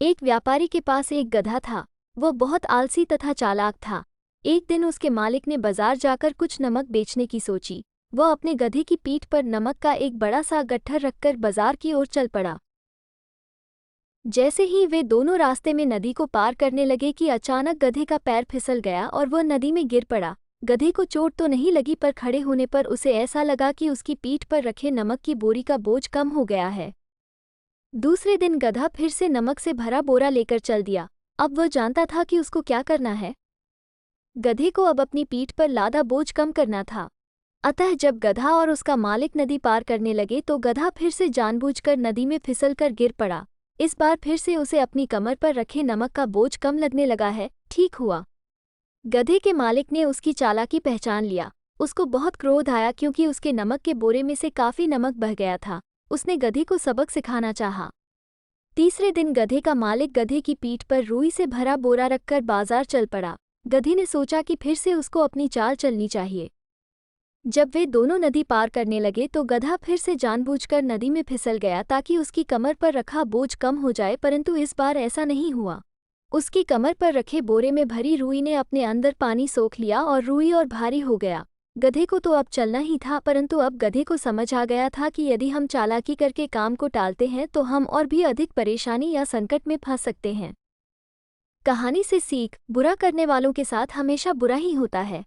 एक व्यापारी के पास एक गधा था। वह बहुत आलसी तथा चालाक था। एक दिन उसके मालिक ने बाजार जाकर कुछ नमक बेचने की सोची। वह अपने गधे की पीठ पर नमक का एक बड़ा सा गट्ठर रखकर बाजार की ओर चल पड़ा। जैसे ही वे दोनों रास्ते में नदी को पार करने लगे कि अचानक गधे का पैर फिसल गया और वह नदी में गिर पड़ा। गधे को चोट तो नहीं लगी, पर खड़े होने पर उसे ऐसा लगा कि उसकी पीठ पर रखे नमक की बोरी का बोझ कम हो गया है। दूसरे दिन गधा फिर से नमक से भरा बोरा लेकर चल दिया। अब वह जानता था कि उसको क्या करना है। गधे को अब अपनी पीठ पर लादा बोझ कम करना था। अतः जब गधा और उसका मालिक नदी पार करने लगे तो गधा फिर से जानबूझकर नदी में फिसलकर गिर पड़ा। इस बार फिर से उसे अपनी कमर पर रखे नमक का बोझ कम लगने लगा है। ठीक हुआ। गधे के मालिक ने उसकी चालाकी पहचान लिया। उसको बहुत क्रोध आया क्योंकि उसके नमक के बोरे में से काफी नमक बह गया था। उसने गधे को सबक सिखाना चाहा। तीसरे दिन गधे का मालिक गधे की पीठ पर रुई से भरा बोरा रखकर बाजार चल पड़ा। गधे ने सोचा कि फिर से उसको अपनी चाल चलनी चाहिए। जब वे दोनों नदी पार करने लगे तो गधा फिर से जानबूझकर नदी में फिसल गया ताकि उसकी कमर पर रखा बोझ कम हो जाए, परंतु इस बार ऐसा नहीं हुआ। उसकी कमर पर रखे बोरे में भरी रुई ने अपने अंदर पानी सोख लिया और रुई और भारी हो गया। गधे को तो अब चलना ही था, परंतु अब गधे को समझ आ गया था कि यदि हम चालाकी करके काम को टालते हैं तो हम और भी अधिक परेशानी या संकट में फंस सकते हैं। कहानी से सीख: बुरा करने वालों के साथ हमेशा बुरा ही होता है।